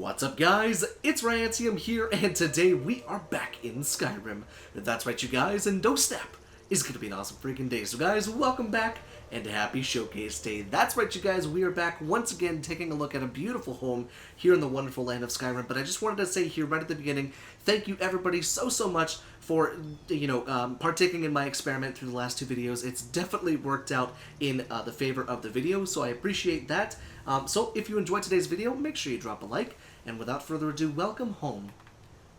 What's up guys, it's Ryantium here, and today we are back in Skyrim. That's right you guys, and don't snap, it's gonna be an awesome freaking day. So guys, welcome back, and happy Showcase Day. That's right you guys, we are back once again taking a look at a beautiful home here in the wonderful land of Skyrim. But I just wanted to say here right at the beginning, thank you everybody so much for, partaking in my experiment through the last two videos. It's definitely worked out in the favor of the video, so I appreciate that. So if you enjoyed today's video, make sure you drop a like. And without further ado, welcome home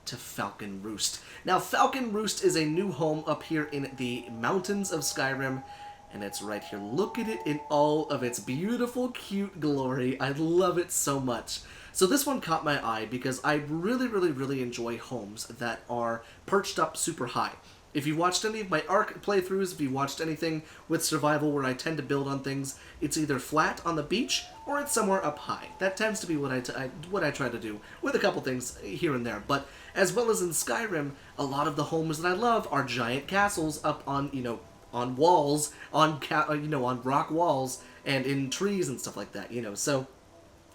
to FALCONROOST. Now, FALCONROOST is a new home up here in the mountains of Skyrim, and it's right here. Look at it in all of its beautiful, cute glory. I love it so much. So this one caught my eye because I really enjoy homes that are perched up super high. If you watched any of my Ark playthroughs, if you watched anything with survival where I tend to build on things, it's either flat on the beach or it's somewhere up high. That tends to be what I try to do, with a couple things here and there. But as well as in Skyrim, a lot of the homes that I love are giant castles up on, on walls, on rock walls, and in trees and stuff like that, So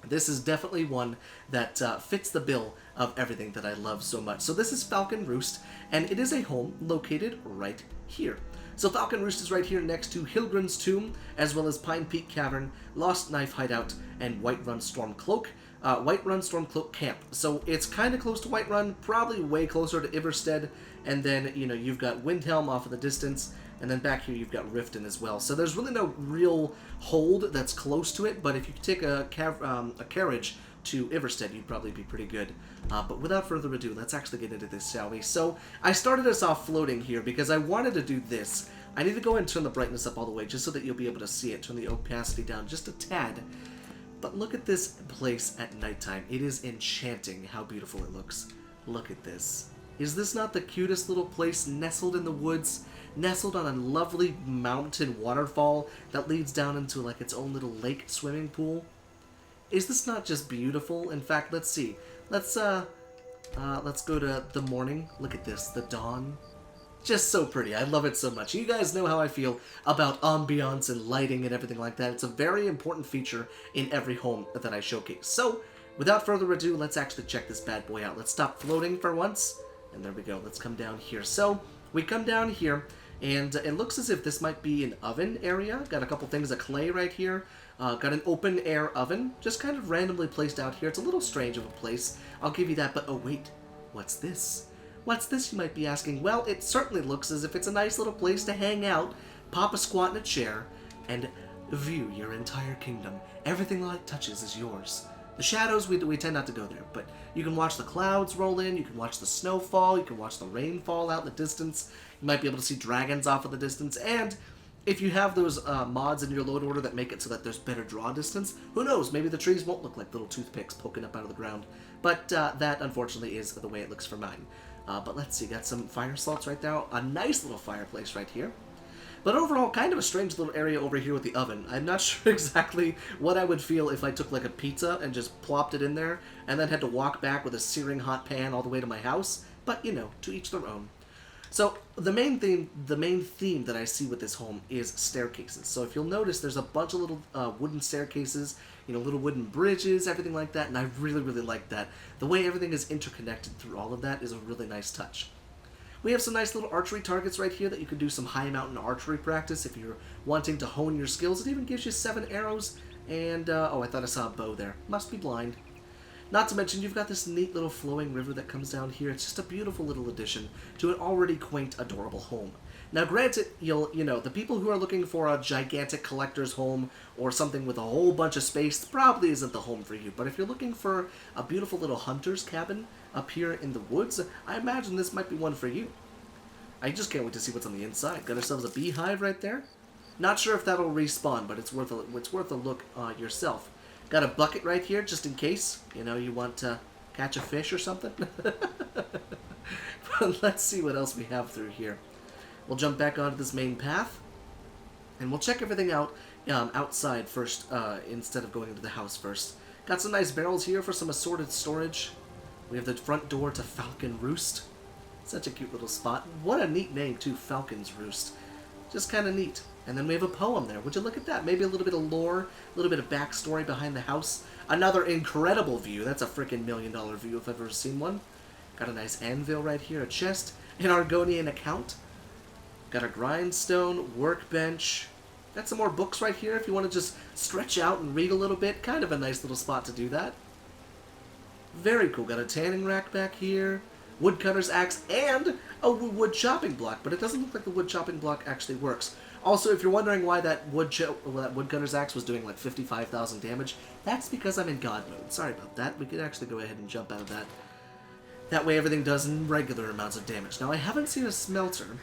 this is definitely one that fits the bill of everything that I love so much. So this is FALCONROOST, and it is a home located right here. So FALCONROOST is right here next to Hilgrin's Tomb, as well as Pine Peak Cavern, Lost Knife Hideout, and Whiterun Stormcloak. Whiterun Stormcloak Camp. So it's kind of close to Whiterun, probably way closer to Iverstead, and then, you've got Windhelm off in the distance, and then back here you've got Riften as well. So there's really no real hold that's close to it, but if you could take a carriage to Iverstead, you'd probably be pretty good. But without further ado, let's actually get into this, shall we? So I started us off floating here because I wanted to do this. I need to go and turn the brightness up all the way just so that you'll be able to see it. Turn the opacity down just a tad. But look at this place at nighttime. It is enchanting how beautiful it looks. Look at this. Is this not the cutest little place nestled in the woods? Nestled on a lovely mountain waterfall that leads down into like its own little lake swimming pool? Is this not just beautiful? In fact, let's see. Let's go to the morning. Look at this, the dawn. Just so pretty. I love it so much. You guys know how I feel about ambiance and lighting and everything like that. It's a very important feature in every home that I showcase. So, without further ado, let's actually check this bad boy out. Let's stop floating for once. And there we go. Let's come down here. So, we come down here, and it looks as if this might be an oven area. Got a couple things of clay right here. Got an open air oven, just kind of randomly placed out here. It's a little strange of a place, I'll give you that, but oh wait, what's this? What's this, you might be asking? Well, it certainly looks as if it's a nice little place to hang out, pop a squat in a chair, and view your entire kingdom. Everything the light touches is yours. The shadows, we tend not to go there, but you can watch the clouds roll in, you can watch the snow fall, you can watch the rain fall out in the distance, you might be able to see dragons off in the distance, and if you have those mods in your load order that make it so that there's better draw distance, who knows, maybe the trees won't look like little toothpicks poking up out of the ground. But that, unfortunately, is the way it looks for mine. But let's see, got some fire slots right now. A nice little fireplace right here. But overall, kind of a strange little area over here with the oven. I'm not sure exactly what I would feel if I took like a pizza and just plopped it in there, and then had to walk back with a searing hot pan all the way to my house. But, to each their own. So the main theme that I see with this home is staircases. So if you'll notice, there's a bunch of little wooden staircases, little wooden bridges, everything like that, and I really like that. The way everything is interconnected through all of that is a really nice touch. We have some nice little archery targets right here that you can do some high mountain archery practice if you're wanting to hone your skills. It even gives you 7 arrows, and oh, I thought I saw a bow there. Must be blind. Not to mention, you've got this neat little flowing river that comes down here. It's just a beautiful little addition to an already quaint, adorable home. Now, granted, the people who are looking for a gigantic collector's home or something with a whole bunch of space probably isn't the home for you. But if you're looking for a beautiful little hunter's cabin up here in the woods, I imagine this might be one for you. I just can't wait to see what's on the inside. Got ourselves a beehive right there. Not sure if that'll respawn, but it's worth a look yourself. Got a bucket right here, just in case, you want to catch a fish or something. But let's see what else we have through here. We'll jump back onto this main path, and we'll check everything out outside first, instead of going into the house first. Got some nice barrels here for some assorted storage. We have the front door to FALCONROOST. Such a cute little spot. What a neat name, too, Falcon's Roost. Just kind of neat. And then we have a poem there. Would you look at that? Maybe a little bit of lore, a little bit of backstory behind the house. Another incredible view. That's a freaking $1 million view if I've ever seen one. Got a nice anvil right here, a chest, an Argonian account. Got a grindstone, workbench. Got some more books right here if you want to just stretch out and read a little bit. Kind of a nice little spot to do that. Very cool. Got a tanning rack back here, woodcutter's axe, and a wood chopping block. But it doesn't look like the wood chopping block actually works. Also, if you're wondering why that woodcutter's axe was doing like 55,000 damage, that's because I'm in God mode. Sorry about that. We could actually go ahead and jump out of that. That way everything does in regular amounts of damage. Now, I haven't seen a smelter,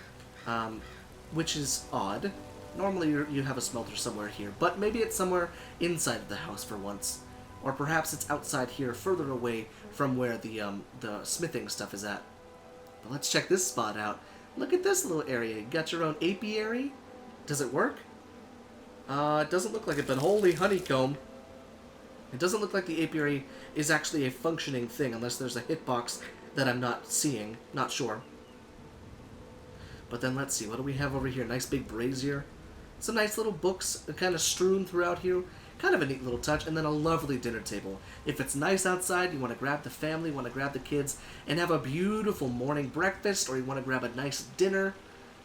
which is odd. Normally you have a smelter somewhere here, but maybe it's somewhere inside of the house for once. Or perhaps it's outside here, further away from where the smithing stuff is at. But let's check this spot out. Look at this little area. You got your own apiary. Does it work? It doesn't look like it, but holy honeycomb. It doesn't look like the apiary is actually a functioning thing, unless there's a hitbox that I'm not seeing. Not sure. But then let's see, what do we have over here? Nice big brazier. Some nice little books kind of strewn throughout here. Kind of a neat little touch. And then a lovely dinner table. If it's nice outside, you want to grab the family, want to grab the kids, and have a beautiful morning breakfast, or you want to grab a nice dinner.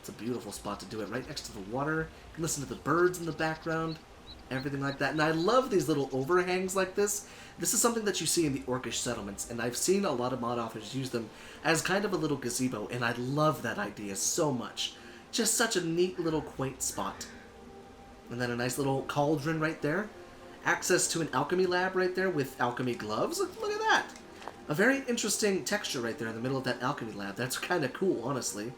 It's a beautiful spot to do it, right next to the water. You can listen to the birds in the background, everything like that. And I love these little overhangs like this. This is something that you see in the Orcish settlements, and I've seen a lot of mod authors use them as kind of a little gazebo, and I love that idea so much. Just such a neat little quaint spot. And then a nice little cauldron right there. Access to an alchemy lab right there with alchemy gloves. Look at that. A very interesting texture right there in the middle of that alchemy lab. That's kind of cool, honestly.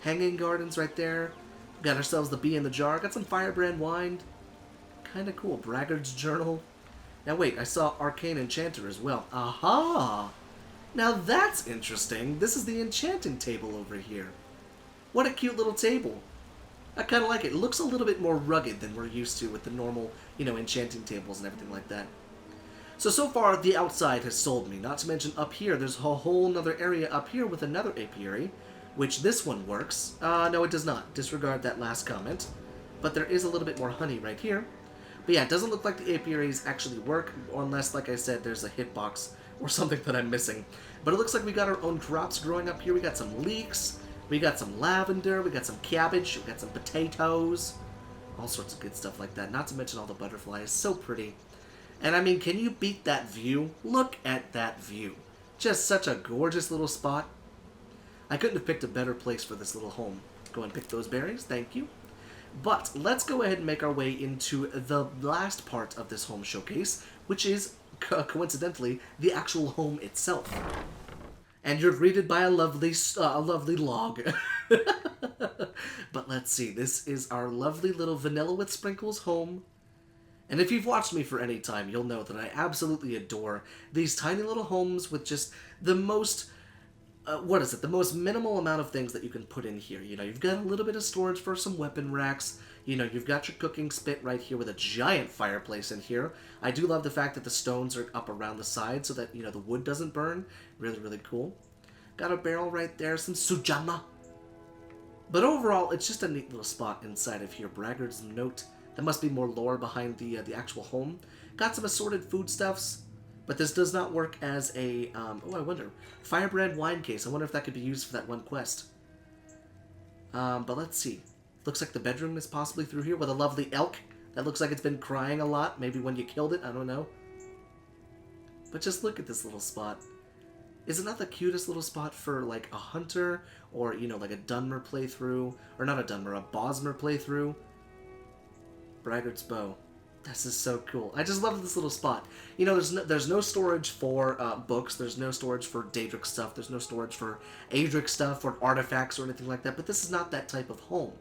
Hanging gardens right there. Got ourselves the bee in the jar. Got some firebrand wine. Kind of cool. Braggart's journal. Now wait, I saw Arcane Enchanter as well. Aha! Now that's interesting. This is the enchanting table over here. What a cute little table. I kind of like it. It looks a little bit more rugged than we're used to with the normal, enchanting tables and everything like that. So far, the outside has sold me. Not to mention up here, there's a whole nother area up here with another apiary, which this one works. No, it does not. Disregard that last comment. But there is a little bit more honey right here. But yeah, it doesn't look like the apiaries actually work, unless, like I said, there's a hitbox or something that I'm missing. But it looks like we got our own crops growing up here. We got some leeks, we got some lavender, we got some cabbage, we got some potatoes, all sorts of good stuff like that. Not to mention all the butterflies. So pretty. And I mean, can you beat that view? Look at that view. Just such a gorgeous little spot. I couldn't have picked a better place for this little home. Go and pick those berries, thank you. But let's go ahead and make our way into the last part of this home showcase, which is, coincidentally, the actual home itself. And you're greeted by a lovely log. But let's see, this is our lovely little vanilla with sprinkles home. And if you've watched me for any time, you'll know that I absolutely adore these tiny little homes with just the most... the most minimal amount of things that you can put in here. You've got a little bit of storage for some weapon racks. You've got your cooking spit right here with a giant fireplace in here. I do love the fact that the stones are up around the side so that, the wood doesn't burn. Really, really cool. Got a barrel right there, some sujama. But overall, it's just a neat little spot inside of here. Braggart's note. There must be more lore behind the actual home. Got some assorted foodstuffs. But this does not work as a, I wonder, firebrand wine case. I wonder if that could be used for that one quest. But let's see. Looks like the bedroom is possibly through here with a lovely elk. That looks like it's been crying a lot. Maybe when you killed it, I don't know. But just look at this little spot. Is it not the cutest little spot for, like, a hunter? Or, like a Dunmer playthrough? Or not a Dunmer, a Bosmer playthrough? Braggart's bow. This is so cool. I just love this little spot. There's no storage for books. There's no storage for Daedric stuff. There's no storage for Adric stuff or artifacts or anything like that. But this is not that type of home.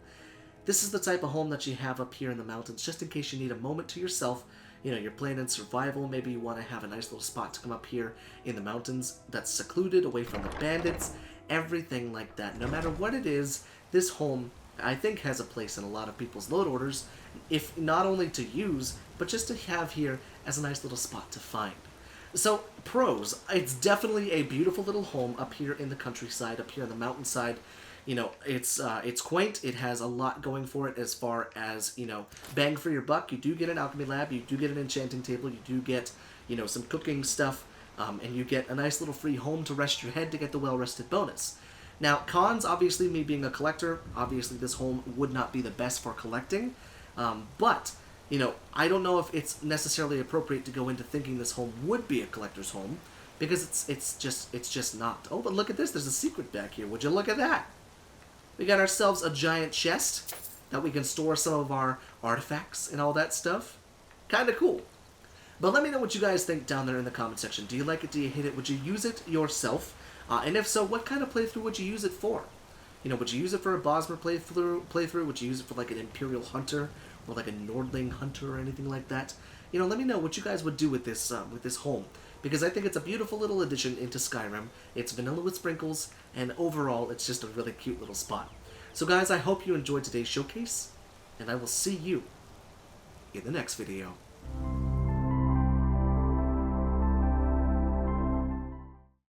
This is the type of home that you have up here in the mountains, just in case you need a moment to yourself. You're playing in survival. Maybe you want to have a nice little spot to come up here in the mountains that's secluded, away from the bandits, everything like that. No matter what it is, this home, I think, has a place in a lot of people's load orders, if not only to use, but just to have here as a nice little spot to find. So, pros. It's definitely a beautiful little home up here in the countryside, up here on the mountainside. It's quaint. It has a lot going for it as far as, bang for your buck. You do get an alchemy lab, you do get an enchanting table, you do get, some cooking stuff, and you get a nice little free home to rest your head to get the well-rested bonus. Now, cons, obviously, me being a collector, obviously this home would not be the best for collecting, but, I don't know if it's necessarily appropriate to go into thinking this home would be a collector's home, because it's just not. Oh, but look at this, there's a secret back here. Would you look at that? We got ourselves a giant chest that we can store some of our artifacts and all that stuff. Kinda cool. But let me know what you guys think down there in the comment section. Do you like it? Do you hate it? Would you use it yourself? And if so, what kind of playthrough would you use it for? Would you use it for a Bosmer playthrough? Would you use it for like an Imperial Hunter? Or like a Nordling Hunter or anything like that? Let me know what you guys would do with this home. Because I think it's a beautiful little addition into Skyrim. It's vanilla with sprinkles, and overall, it's just a really cute little spot. So guys, I hope you enjoyed today's showcase, and I will see you in the next video.